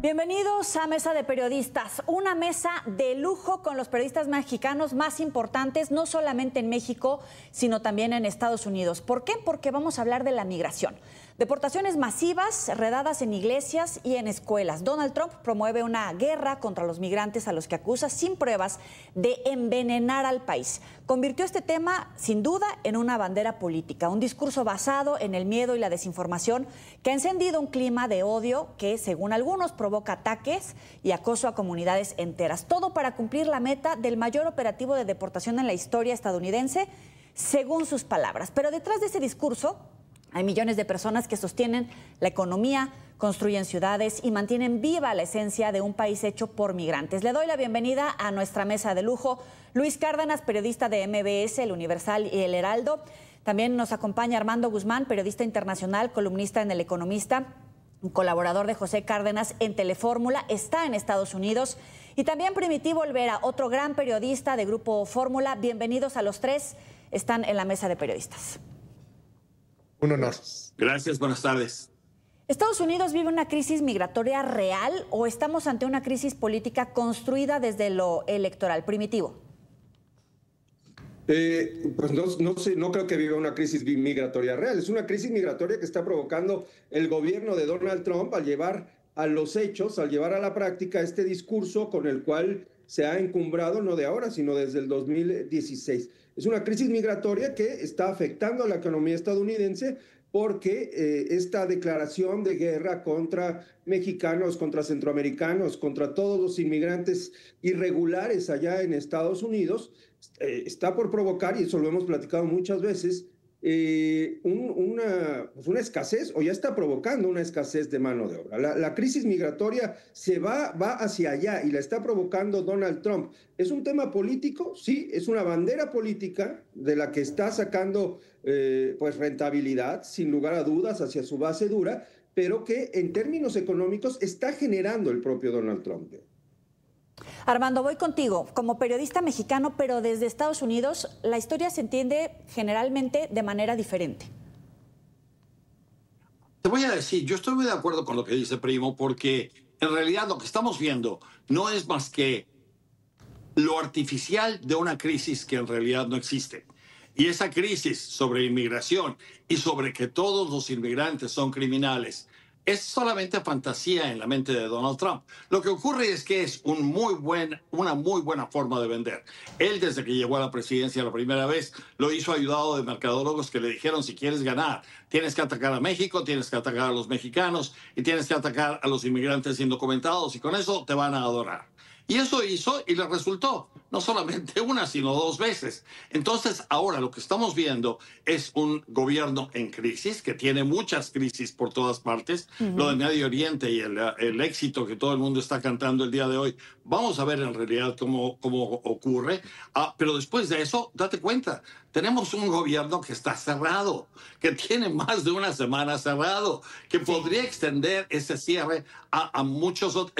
Bienvenidos a Mesa de Periodistas, una mesa de lujo con los periodistas mexicanos más importantes, no solamente en México, sino también en Estados Unidos. ¿Por qué? Porque vamos a hablar de la migración. Deportaciones masivas, redadas en iglesias y en escuelas. Donald Trump promueve una guerra contra los migrantes a los que acusa sin pruebas de envenenar al país. Convirtió este tema, sin duda, en una bandera política, un discurso basado en el miedo y la desinformación que ha encendido un clima de odio que, según algunos, provoca ataques y acoso a comunidades enteras. Todo para cumplir la meta del mayor operativo de deportación en la historia estadounidense, según sus palabras. Pero detrás de ese discurso hay millones de personas que sostienen la economía, construyen ciudades y mantienen viva la esencia de un país hecho por migrantes. Le doy la bienvenida a nuestra mesa de lujo. Luis Cárdenas, periodista de MBS, El Universal y El Heraldo. También nos acompaña Armando Guzmán, periodista internacional, columnista en El Economista, un colaborador de José Cárdenas en Telefórmula, está en Estados Unidos. Y también Primitivo Olvera, otro gran periodista de Grupo Fórmula. Bienvenidos a los tres, están en la mesa de periodistas. Un honor. Gracias, buenas tardes. ¿Estados Unidos vive una crisis migratoria real o estamos ante una crisis política construida desde lo electoral? Primitivo. Pues no creo que viva una crisis migratoria real. Es una crisis migratoria que está provocando el gobierno de Donald Trump al llevar a los hechos, al llevar a la práctica este discurso con el cual se ha encumbrado no de ahora, sino desde el 2016. Es una crisis migratoria que está afectando a la economía estadounidense porque esta declaración de guerra contra mexicanos, contra centroamericanos, contra todos los inmigrantes irregulares allá en Estados Unidos, está por provocar, y eso lo hemos platicado muchas veces, una escasez, o ya está provocando una escasez de mano de obra. La crisis migratoria va hacia allá y la está provocando Donald Trump. ¿Es un tema político? Sí, es una bandera política de la que está sacando pues rentabilidad, sin lugar a dudas, hacia su base dura, pero que en términos económicos está generando el propio Donald Trump. Armando, voy contigo. Como periodista mexicano, pero desde Estados Unidos, la historia se entiende generalmente de manera diferente. Te voy a decir, yo estoy muy de acuerdo con lo que dice Primo, porque en realidad lo que estamos viendo no es más que lo artificial de una crisis que en realidad no existe. Y esa crisis sobre inmigración y sobre que todos los inmigrantes son criminales es solamente fantasía en la mente de Donald Trump. Lo que ocurre es que es una muy buena forma de vender. Él, desde que llegó a la presidencia la primera vez, lo hizo ayudado de mercadólogos que le dijeron, si quieres ganar, tienes que atacar a México, tienes que atacar a los mexicanos y tienes que atacar a los inmigrantes indocumentados y con eso te van a adorar. Y eso hizo y le resultó, no solamente una, sino dos veces. Entonces, ahora lo que estamos viendo es un gobierno en crisis, que tiene muchas crisis por todas partes. Lo del Medio Oriente y el éxito que todo el mundo está cantando el día de hoy. Vamos a ver en realidad cómo ocurre. Pero después de eso, date cuenta, tenemos un gobierno que está cerrado, que tiene más de una semana cerrado, que podría extender ese cierre a muchos otros.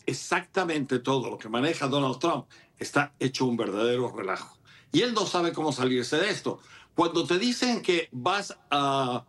Exactamente todo lo que maneja Donald Trump está hecho un verdadero relajo. Y él no sabe cómo salirse de esto. Cuando te dicen que vas a...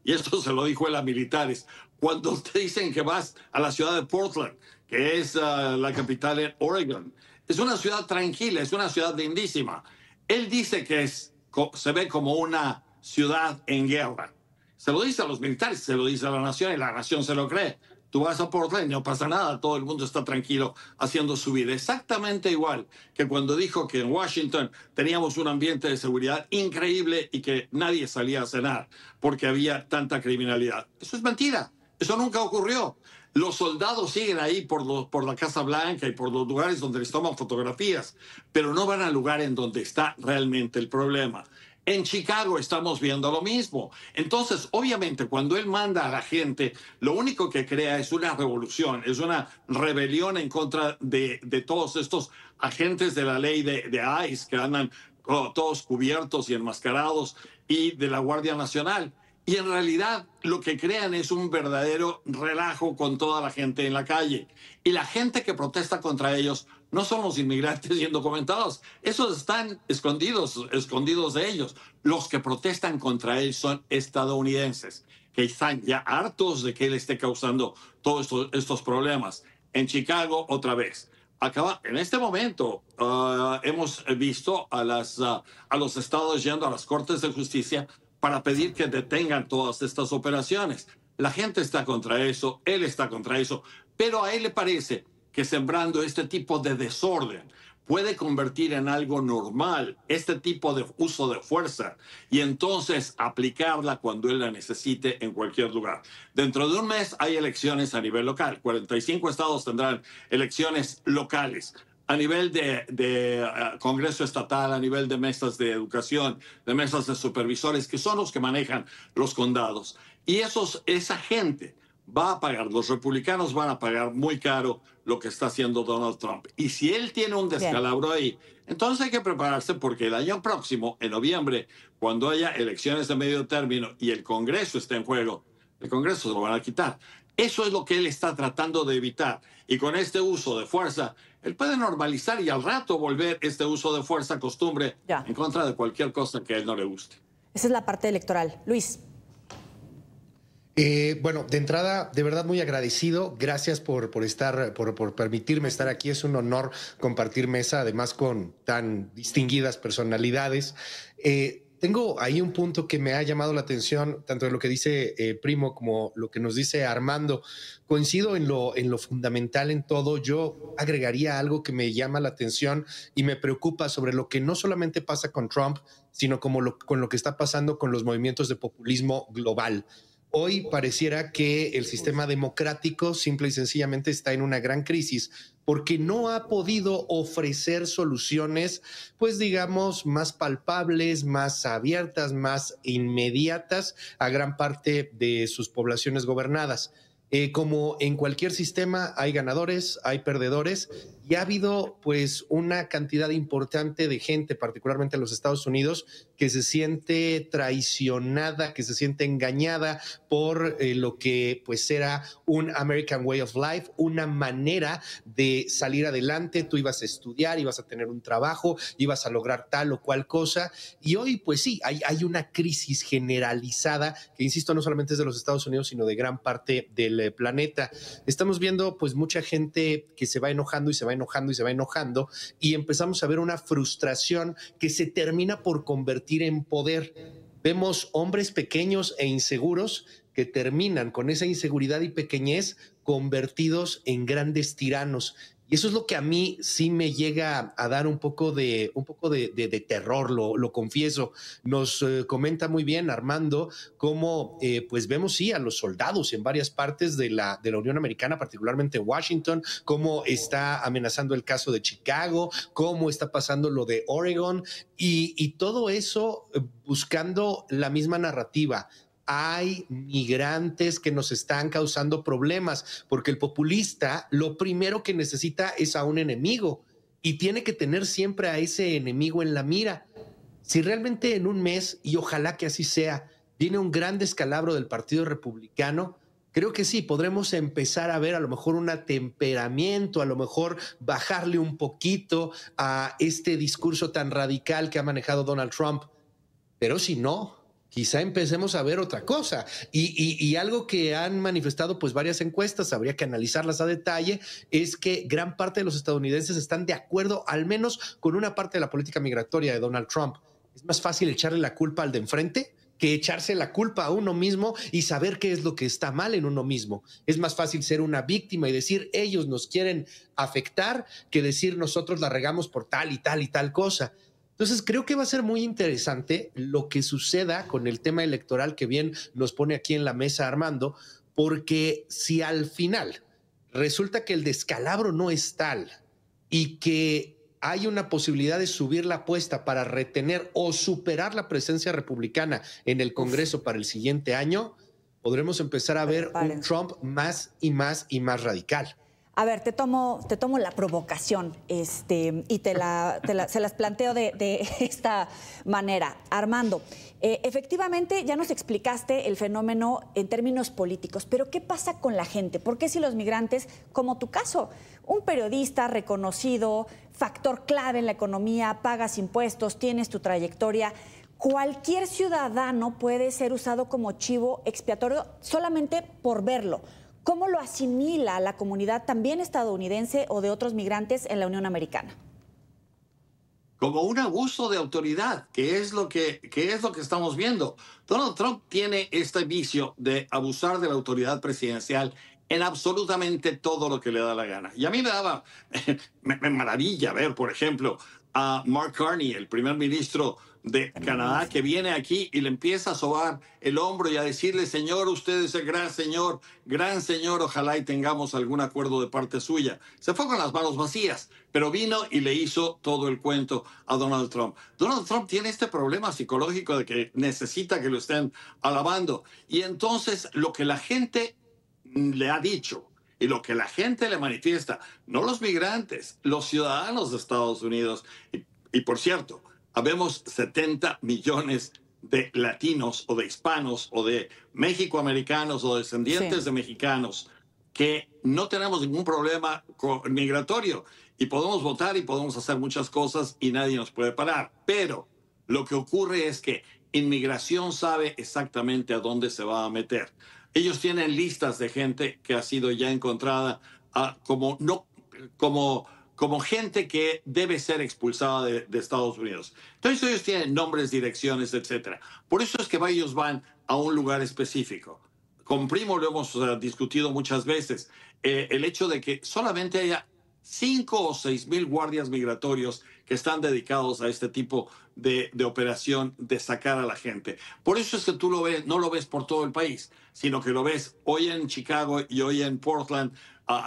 Y esto se lo dijo él a militares. Cuando te dicen que vas a la ciudad de Portland, que es la capital en Oregon, es una ciudad tranquila, es una ciudad lindísima. Él dice que se ve como una ciudad en guerra. Se lo dice a los militares, se lo dice a la nación y la nación se lo cree. Tú vas a Portland, no pasa nada, todo el mundo está tranquilo haciendo su vida. Exactamente igual que cuando dijo que en Washington teníamos un ambiente de seguridad increíble y que nadie salía a cenar porque había tanta criminalidad. Eso es mentira, eso nunca ocurrió. Los soldados siguen ahí por la Casa Blanca y por los lugares donde les toman fotografías, pero no van al lugar en donde está realmente el problema. En Chicago estamos viendo lo mismo. Entonces, obviamente, cuando él manda a la gente, lo único que crea es una revolución, es una rebelión en contra de todos estos agentes de la ley de ICE que andan todos cubiertos y enmascarados y de la Guardia Nacional. Y en realidad lo que crean es un verdadero relajo con toda la gente en la calle. Y la gente que protesta contra ellos no son los inmigrantes indocumentados. Esos están escondidos de ellos. Los que protestan contra él son estadounidenses. que están ya hartos de que él esté causando todos estos problemas. En Chicago, otra vez. En este momento hemos visto a los estados yendo a las cortes de justicia para pedir que detengan todas estas operaciones. La gente está contra eso, él está contra eso, pero a él le parece que sembrando este tipo de desorden puede convertir en algo normal este tipo de uso de fuerza y entonces aplicarla cuando él la necesite en cualquier lugar. Dentro de un mes hay elecciones a nivel local. 45 estados tendrán elecciones locales a nivel de Congreso estatal, a nivel de mesas de educación, de mesas de supervisores, que son los que manejan los condados. Y esa gente va a pagar, los republicanos van a pagar muy caro lo que está haciendo Donald Trump. Y si él tiene un descalabro ahí, entonces hay que prepararse porque el año próximo, en noviembre, cuando haya elecciones de medio término y el Congreso esté en juego, el Congreso se lo van a quitar. Eso es lo que él está tratando de evitar. Y con este uso de fuerza, él puede normalizar y al rato volver este uso de fuerza costumbre en contra de cualquier cosa que a él no le guste. Esa es la parte electoral. Luis. Bueno, de entrada, de verdad muy agradecido. Gracias por permitirme estar aquí. Es un honor compartir mesa, además con tan distinguidas personalidades. Tengo ahí un punto que me ha llamado la atención, tanto de lo que dice Primo como lo que nos dice Armando. Coincido en lo fundamental en todo. Yo agregaría algo que me llama la atención y me preocupa sobre lo que no solamente pasa con Trump, sino con lo que está pasando con los movimientos de populismo global. Hoy pareciera que el sistema democrático simple y sencillamente está en una gran crisis porque no ha podido ofrecer soluciones, pues digamos, más palpables, más abiertas, más inmediatas a gran parte de sus poblaciones gobernadas. Como en cualquier sistema hay ganadores, hay perdedores y ha habido pues una cantidad importante de gente, particularmente en los Estados Unidos, que se siente traicionada, que se siente engañada por lo que pues era un American Way of Life, una manera de salir adelante. Tú ibas a estudiar, ibas a tener un trabajo, ibas a lograr tal o cual cosa y hoy pues sí, hay una crisis generalizada que, insisto, no solamente es de los Estados Unidos, sino de gran parte del planeta. Estamos viendo pues mucha gente que se va enojando y se va enojando y se va enojando y empezamos a ver una frustración que se termina por convertir en poder. Vemos hombres pequeños e inseguros que terminan con esa inseguridad y pequeñez convertidos en grandes tiranos. Y eso es lo que a mí sí me llega a dar un poco de terror, lo confieso. Nos comenta muy bien Armando cómo pues vemos sí a los soldados en varias partes de la Unión Americana, particularmente en Washington, cómo está amenazando el caso de Chicago, cómo está pasando lo de Oregon y todo eso buscando la misma narrativa. Hay migrantes que nos están causando problemas, porque el populista lo primero que necesita es a un enemigo y tiene que tener siempre a ese enemigo en la mira. Si realmente en un mes, y ojalá que así sea, viene un gran descalabro del Partido Republicano, creo que sí, podremos empezar a ver a lo mejor un atemperamiento, a lo mejor bajarle un poquito a este discurso tan radical que ha manejado Donald Trump. Pero si no, quizá empecemos a ver otra cosa. Y algo que han manifestado pues varias encuestas, habría que analizarlas a detalle, es que gran parte de los estadounidenses están de acuerdo al menos con una parte de la política migratoria de Donald Trump. Es más fácil echarle la culpa al de enfrente que echarse la culpa a uno mismo y saber qué es lo que está mal en uno mismo. Es más fácil ser una víctima y decir ellos nos quieren afectar que decir nosotros la regamos por tal y tal y tal cosa. Entonces creo que va a ser muy interesante lo que suceda con el tema electoral que bien nos pone aquí en la mesa Armando, porque si al final resulta que el descalabro no es tal y que hay una posibilidad de subir la apuesta para retener o superar la presencia republicana en el Congreso para el siguiente año, podremos empezar a ver un Trump más y más y más radical. A ver, te tomo la provocación y se las planteo de esta manera. Armando, efectivamente ya nos explicaste el fenómeno en términos políticos, pero ¿qué pasa con la gente? ¿Por qué si los migrantes, como tu caso, un periodista reconocido, factor clave en la economía, pagas impuestos, tienes tu trayectoria, cualquier ciudadano puede ser usado como chivo expiatorio solamente por verlo. ¿Cómo lo asimila la comunidad también estadounidense o de otros migrantes en la Unión Americana? Como un abuso de autoridad, que es lo que estamos viendo. Donald Trump tiene este vicio de abusar de la autoridad presidencial en absolutamente todo lo que le da la gana. Y a mí me maravilla ver, por ejemplo, a Mark Carney, el primer ministro de Canadá, que viene aquí y le empieza a sobar el hombro y a decirle: señor, usted es el gran señor, ojalá y tengamos algún acuerdo de parte suya. Se fue con las manos vacías, pero vino y le hizo todo el cuento a Donald Trump. Donald Trump tiene este problema psicológico de que necesita que lo estén alabando. Y entonces lo que la gente le ha dicho y lo que la gente le manifiesta, no los migrantes, los ciudadanos de Estados Unidos, y por cierto, habemos 70 millones de latinos o de hispanos o de mexicoamericanos o descendientes de mexicanos que no tenemos ningún problema migratorio y podemos votar y podemos hacer muchas cosas y nadie nos puede parar. Pero lo que ocurre es que inmigración sabe exactamente a dónde se va a meter. Ellos tienen listas de gente que ha sido ya encontrada como gente que debe ser expulsada de Estados Unidos. Entonces ellos tienen nombres, direcciones, etc. Por eso es que ellos van a un lugar específico. Con Primo lo hemos discutido muchas veces. El hecho de que solamente haya 5 o 6 mil guardias migratorios que están dedicados a este tipo de operación de sacar a la gente. Por eso es que tú no lo ves por todo el país, sino que lo ves hoy en Chicago y hoy en Portland,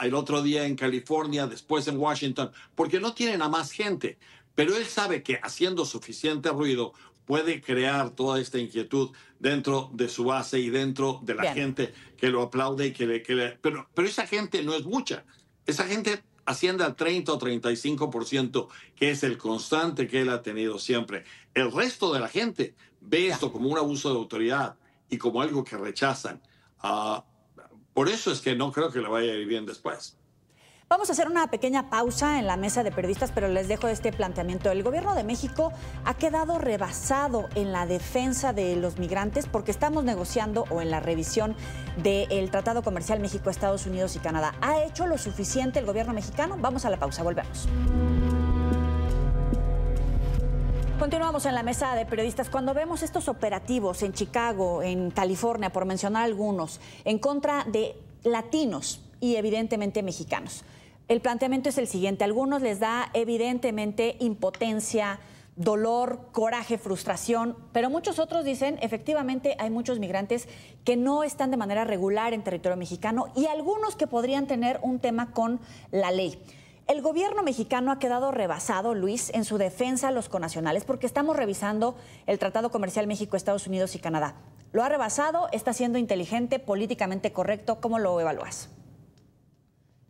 el otro día en California, después en Washington, porque no tienen a más gente. Pero él sabe que haciendo suficiente ruido puede crear toda esta inquietud dentro de su base y dentro de la gente que lo aplaude y pero esa gente no es mucha. Esa gente asciende al 30 o 35%, que es el constante que él ha tenido siempre. El resto de la gente ve esto como un abuso de autoridad y como algo que rechazan. Por eso es que no creo que le vaya a ir bien después. Vamos a hacer una pequeña pausa en la mesa de periodistas, pero les dejo este planteamiento. El gobierno de México ha quedado rebasado en la defensa de los migrantes porque estamos negociando o en la revisión del Tratado Comercial México-Estados Unidos y Canadá. ¿Ha hecho lo suficiente el gobierno mexicano? Vamos a la pausa, volvemos. Continuamos en la mesa de periodistas. Cuando vemos estos operativos en Chicago, en California, por mencionar algunos, en contra de latinos y evidentemente mexicanos, el planteamiento es el siguiente. A algunos les da evidentemente impotencia, dolor, coraje, frustración, pero muchos otros dicen, efectivamente, hay muchos migrantes que no están de manera regular en territorio mexicano y algunos que podrían tener un tema con la ley. El gobierno mexicano ha quedado rebasado, Luis, en su defensa a los connacionales, porque estamos revisando el Tratado Comercial México-Estados Unidos y Canadá. ¿Lo ha rebasado? ¿Está siendo inteligente, políticamente correcto? ¿Cómo lo evalúas?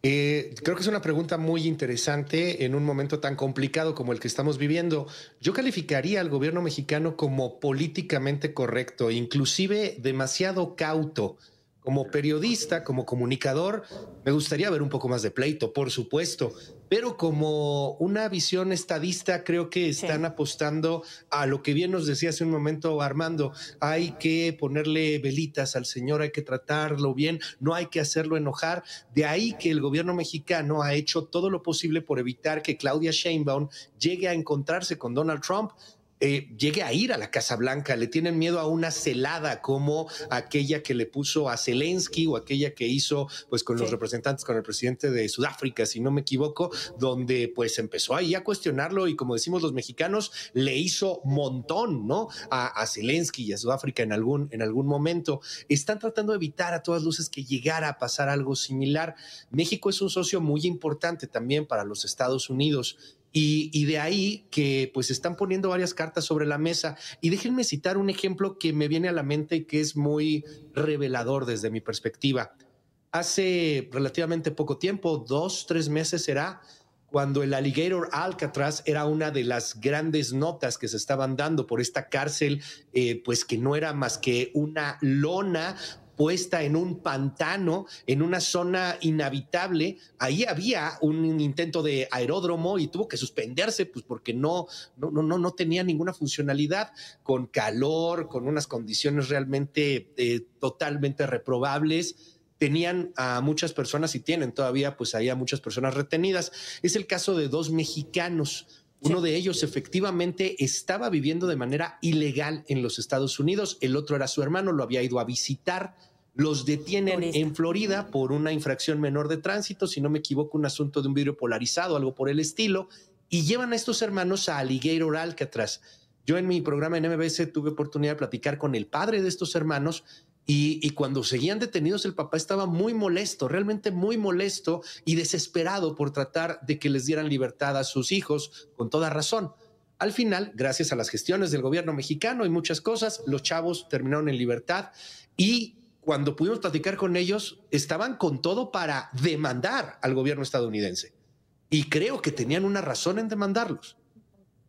Creo que es una pregunta muy interesante en un momento tan complicado como el que estamos viviendo. Yo calificaría al gobierno mexicano como políticamente correcto, inclusive demasiado cauto. Como periodista, como comunicador, me gustaría ver un poco más de pleito, por supuesto, pero como una visión estadista, creo que están apostando a lo que bien nos decía hace un momento Armando. Hay que ponerle velitas al señor, hay que tratarlo bien, no hay que hacerlo enojar. De ahí que el gobierno mexicano ha hecho todo lo posible por evitar que Claudia Sheinbaum llegue a encontrarse con Donald Trump. Llegue a ir a la Casa Blanca. Le tienen miedo a una celada como aquella que le puso a Zelensky o aquella que hizo pues con los representantes, con el presidente de Sudáfrica, si no me equivoco, donde pues empezó ahí a cuestionarlo y, como decimos los mexicanos, le hizo montón, ¿no? A Zelensky y a Sudáfrica en algún momento. Están tratando de evitar a todas luces que llegara a pasar algo similar. México es un socio muy importante también para los Estados Unidos. Y de ahí que pues están poniendo varias cartas sobre la mesa. Y déjenme citar un ejemplo que me viene a la mente y que es muy revelador desde mi perspectiva. Hace relativamente poco tiempo, 2, 3 meses será, cuando el Alligator Alcatraz era una de las grandes notas que se estaban dando por esta cárcel, pues que no era más que una lona puesta en un pantano, en una zona inhabitable. Ahí había un intento de aeródromo y tuvo que suspenderse, pues porque no tenía ninguna funcionalidad, con calor, con unas condiciones realmente totalmente reprobables. Tenían a muchas personas y tienen todavía pues ahí a muchas personas retenidas. Es el caso de 2 mexicanos. Uno de ellos efectivamente estaba viviendo de manera ilegal en los Estados Unidos. El otro era su hermano, lo había ido a visitar. Los detienen en Florida por una infracción menor de tránsito, si no me equivoco, un asunto de un vidrio polarizado, algo por el estilo, y llevan a estos hermanos a Alligator, Alcatraz. Yo en mi programa en MBS tuve oportunidad de platicar con el padre de estos hermanos. Y cuando seguían detenidos, el papá estaba muy molesto, realmente muy molesto y desesperado por tratar de que les dieran libertad a sus hijos, con toda razón. Al final, gracias a las gestiones del gobierno mexicano y muchas cosas, los chavos terminaron en libertad y cuando pudimos platicar con ellos, estaban con todo para demandar al gobierno estadounidense. Y creo que tenían una razón en demandarlos.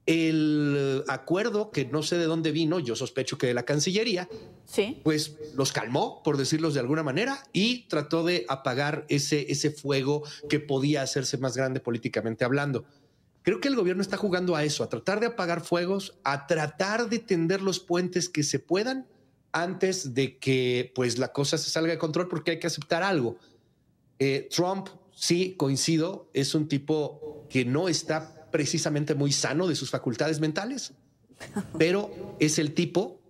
El acuerdo, que no sé de dónde vino, yo sospecho que de la Cancillería, sí, pues los calmó, por decirlos de alguna manera, y trató de apagar ese fuego que podía hacerse más grande políticamente hablando. Creo que el gobierno está jugando a eso, a tratar de apagar fuegos, a tratar de tender los puentes que se puedan antes de que pues la cosa se salga de control, porque hay que aceptar algo. Trump, sí, coincido, es un tipo que no está precisamente muy sano de sus facultades mentales, pero es el tipo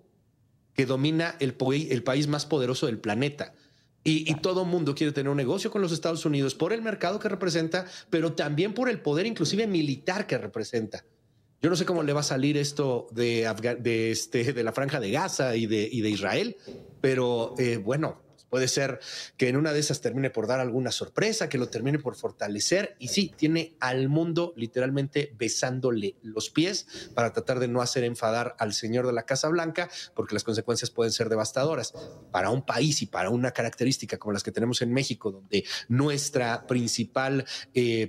que domina el país más poderoso del planeta. Y todo mundo quiere tener un negocio con los Estados Unidos por el mercado que representa, pero también por el poder inclusive militar que representa. Yo no sé cómo le va a salir esto de la Franja de Gaza y de Israel, pero bueno, puede ser que en una de esas termine por dar alguna sorpresa, que lo termine por fortalecer. Y sí, tiene al mundo literalmente besándole los pies para tratar de no hacer enfadar al señor de la Casa Blanca, porque las consecuencias pueden ser devastadoras. Para un país y para una característica como las que tenemos en México, donde nuestra principal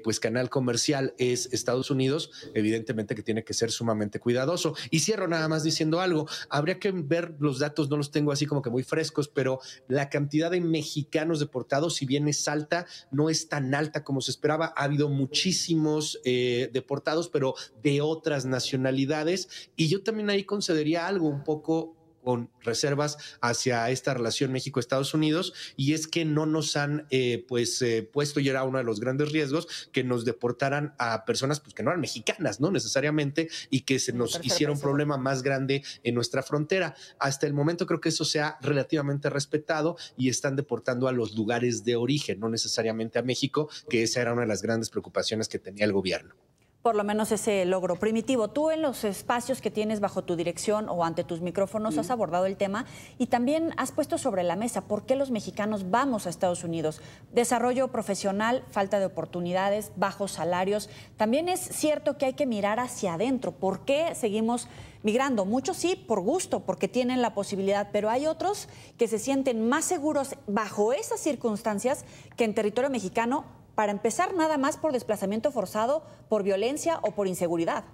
pues canal comercial es Estados Unidos, evidentemente que tiene que ser sumamente cuidadoso. Y cierro nada más diciendo algo. Habría que ver los datos, no los tengo así como que muy frescos, pero la cantidad de mexicanos deportados, si bien es alta, no es tan alta como se esperaba. Ha habido muchísimos deportados, pero de otras nacionalidades. Y yo también ahí concedería algo un poco con reservas hacia esta relación México-Estados Unidos, y es que no nos han puesto, y era uno de los grandes riesgos, que nos deportaran a personas pues, que no eran mexicanas, no necesariamente, y que se nos hiciera un problema más grande en nuestra frontera. Hasta el momento creo que eso se ha relativamente respetado y están deportando a los lugares de origen, no necesariamente a México, que esa era una de las grandes preocupaciones que tenía el gobierno. Por lo menos ese logro. Primitivo, tú en los espacios que tienes bajo tu dirección o ante tus micrófonos has abordado el tema y también has puesto sobre la mesa por qué los mexicanos vamos a Estados Unidos. Desarrollo profesional, falta de oportunidades, bajos salarios. También es cierto que hay que mirar hacia adentro. ¿Por qué seguimos migrando? Muchos sí, por gusto, porque tienen la posibilidad, pero hay otros que se sienten más seguros bajo esas circunstancias que en territorio mexicano, para empezar, nada más por desplazamiento forzado, por violencia o por inseguridad.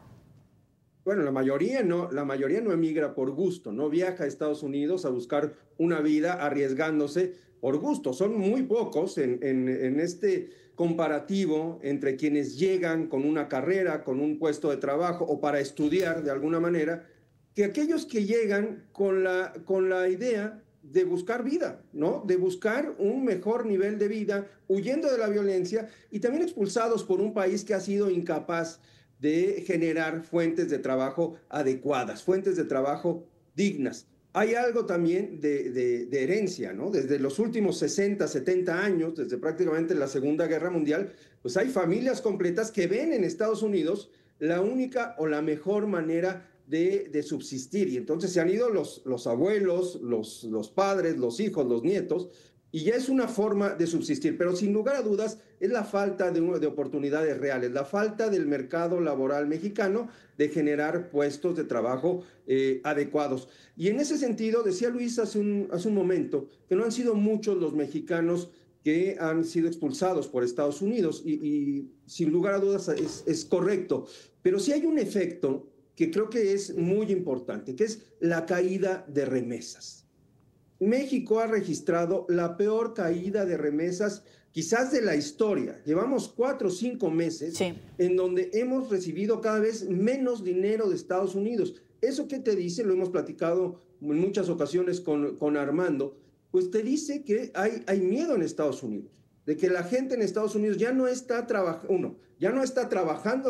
Bueno, la mayoría no emigra por gusto, no viaja a Estados Unidos a buscar una vida arriesgándose por gusto. Son muy pocos en este comparativo entre quienes llegan con una carrera, con un puesto de trabajo o para estudiar de alguna manera, que aquellos que llegan con la idea de buscar vida, ¿no? De buscar un mejor nivel de vida, huyendo de la violencia y también expulsados por un país que ha sido incapaz de generar fuentes de trabajo adecuadas, fuentes de trabajo dignas. Hay algo también de herencia, ¿no? Desde los últimos 60, 70 años, desde prácticamente la Segunda Guerra Mundial, pues hay familias completas que ven en Estados Unidos la única o la mejor manera de subsistir, y entonces se han ido los abuelos, los padres, los hijos, los nietos, y ya es una forma de subsistir, pero sin lugar a dudas es la falta de oportunidades reales, la falta del mercado laboral mexicano de generar puestos de trabajo adecuados. Y en ese sentido, decía Luis hace un momento, que no han sido muchos los mexicanos que han sido expulsados por Estados Unidos, y sin lugar a dudas es correcto, pero sí hay un efecto que creo que es muy importante, que es la caída de remesas. México ha registrado la peor caída de remesas quizás de la historia. Llevamos 4 o 5 meses en donde hemos recibido cada vez menos dinero de Estados Unidos. ¿Eso qué te dice? Lo hemos platicado en muchas ocasiones con Armando. Pues te dice que hay miedo en Estados Unidos, de que la gente en Estados Unidos ya no está trabajando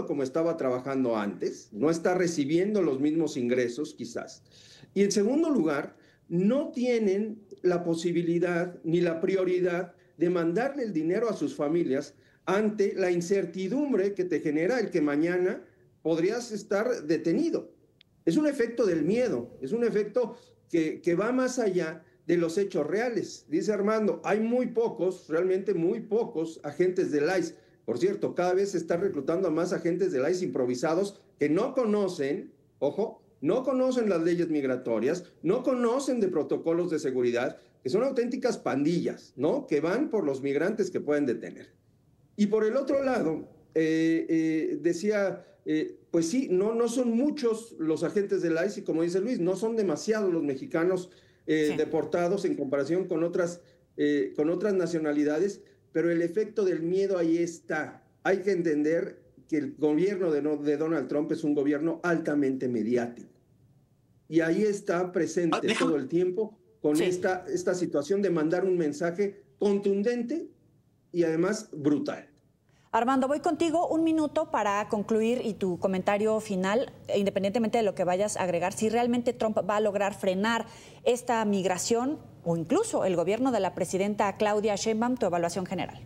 como estaba trabajando antes, no está recibiendo los mismos ingresos quizás. Y en segundo lugar, no tienen la posibilidad ni la prioridad de mandarle el dinero a sus familias ante la incertidumbre que te genera el que mañana podrías estar detenido. Es un efecto del miedo, es un efecto que va más allá de los hechos reales. Dice Armando, hay muy pocos, realmente muy pocos agentes del ICE. Por cierto, cada vez se está reclutando a más agentes del ICE improvisados que no conocen, ojo, no conocen las leyes migratorias, no conocen de protocolos de seguridad, que son auténticas pandillas, ¿no? Que van por los migrantes que pueden detener. Y por el otro lado, decía, pues sí, no son muchos los agentes del ICE y como dice Luis, no son demasiados los mexicanos deportados en comparación con otras nacionalidades, pero el efecto del miedo ahí está. Hay que entender que el gobierno de Donald Trump es un gobierno altamente mediático. Y ahí está presente todo el tiempo con esta situación de mandar un mensaje contundente y además brutal. Armando, voy contigo 1 minuto para concluir y tu comentario final, independientemente de lo que vayas a agregar, si realmente Trump va a lograr frenar esta migración o incluso el gobierno de la presidenta Claudia Sheinbaum, tu evaluación general.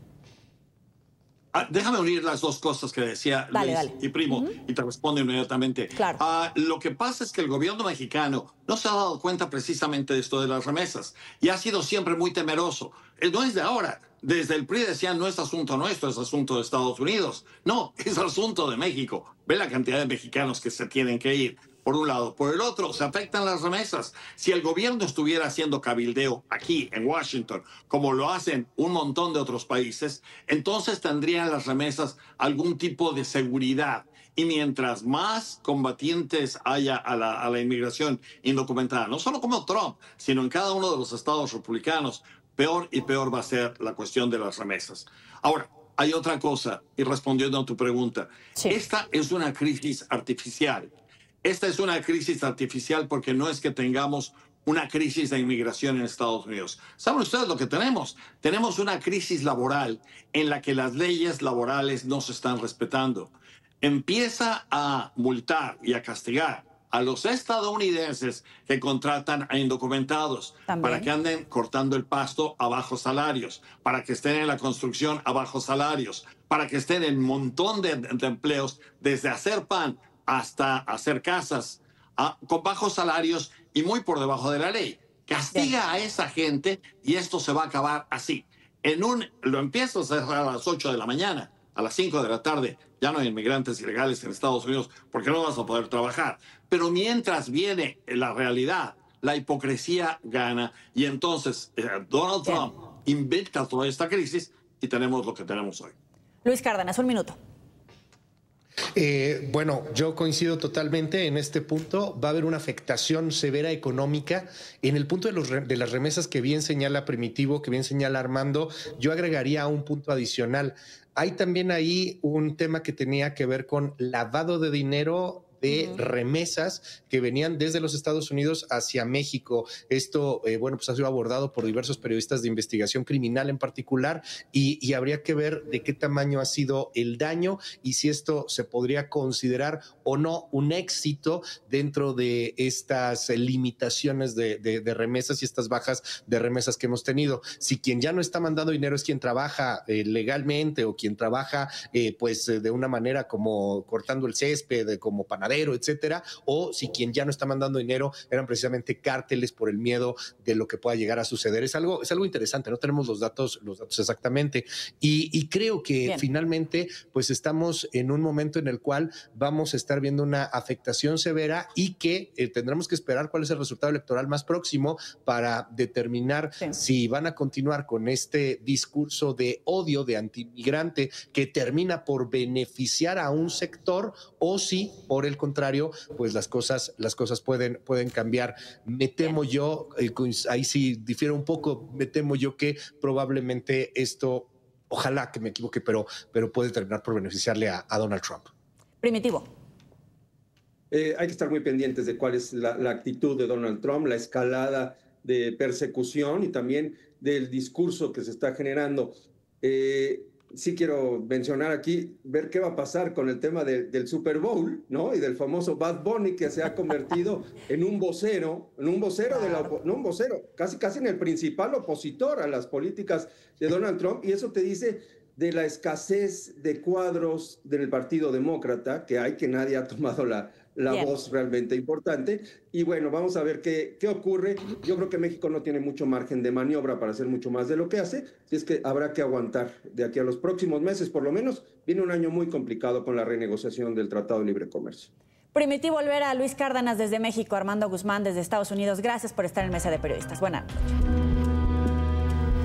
Déjame unir las dos cosas que decía Luis y Primo y te respondo inmediatamente. Claro. Lo que pasa es que el gobierno mexicano no se ha dado cuenta precisamente de esto de las remesas y ha sido siempre muy temeroso. No es de ahora. Desde el PRI decían, no es asunto nuestro, es asunto de Estados Unidos. No, es asunto de México. Ve la cantidad de mexicanos que se tienen que ir. Por un lado. Por el otro, se afectan las remesas. Si el gobierno estuviera haciendo cabildeo aquí en Washington, como lo hacen un montón de otros países, entonces tendrían las remesas algún tipo de seguridad. Y mientras más combatientes haya a la inmigración indocumentada, no solo como Trump, sino en cada uno de los estados republicanos, peor y peor va a ser la cuestión de las remesas. Ahora, hay otra cosa, y respondiendo a tu pregunta, esta es una crisis artificial. Esta es una crisis artificial porque no es que tengamos una crisis de inmigración en Estados Unidos. ¿Saben ustedes lo que tenemos? Tenemos una crisis laboral en la que las leyes laborales no se están respetando. Empieza a multar y a castigar a los estadounidenses que contratan a indocumentados para que anden cortando el pasto a bajos salarios, para que estén en la construcción a bajos salarios, para que estén en un montón de empleos, desde hacer pan hasta hacer casas con bajos salarios y muy por debajo de la ley. Castiga a esa gente y esto se va a acabar así. Lo empiezas a cerrar a las 8 de la mañana, a las 5 de la tarde. Ya no hay inmigrantes ilegales en Estados Unidos porque no vas a poder trabajar. Pero mientras viene la realidad, la hipocresía gana y entonces Donald Trump inventa toda esta crisis y tenemos lo que tenemos hoy. Luis Cárdenas, 1 minuto. Bueno, yo coincido totalmente en este punto. Va a haber una afectación severa económica. En el punto de las remesas que bien señala Primitivo, que bien señala Armando, yo agregaría un punto adicional. Hay también ahí un tema que tenía que ver con lavado de dinero de remesas que venían desde los Estados Unidos hacia México. Esto, bueno, pues ha sido abordado por diversos periodistas de investigación criminal en particular y habría que ver de qué tamaño ha sido el daño y si esto se podría considerar o no un éxito dentro de estas limitaciones de remesas y estas bajas de remesas que hemos tenido. Si quien ya no está mandando dinero es quien trabaja legalmente o quien trabaja pues de una manera como cortando el césped, como panadero, etcétera, o si quien ya no está mandando dinero eran precisamente cárteles por el miedo de lo que pueda llegar a suceder. Es algo interesante, no tenemos los datos exactamente y creo que finalmente pues estamos en un momento en el cual vamos a estar viendo una afectación severa y que tendremos que esperar cuál es el resultado electoral más próximo para determinar si van a continuar con este discurso de odio, de antimigrante que termina por beneficiar a un sector o si por el el contrario, pues las cosas pueden cambiar. Me temo yo, ahí sí difiero un poco, me temo yo que probablemente esto, ojalá que me equivoque, pero puede terminar por beneficiarle a Donald Trump. Primitivo. Hay que estar muy pendientes de cuál es la actitud de Donald Trump, la escalada de persecución y también del discurso que se está generando. Sí quiero mencionar aquí, ver qué va a pasar con el tema del Super Bowl, ¿no? Y del famoso Bad Bunny, que se ha convertido en un vocero, casi en el principal opositor a las políticas de Donald Trump, y eso te dice de la escasez de cuadros del Partido Demócrata que hay, que nadie ha tomado la voz realmente importante. Y bueno, vamos a ver qué ocurre. Yo creo que México no tiene mucho margen de maniobra para hacer mucho más de lo que hace, y es que habrá que aguantar de aquí a los próximos meses, por lo menos. Viene un año muy complicado con la renegociación del Tratado de Libre Comercio. Primitivo Olvera, Luis Cárdenas desde México, Armando Guzmán desde Estados Unidos. Gracias por estar en Mesa de Periodistas. Buenas noches.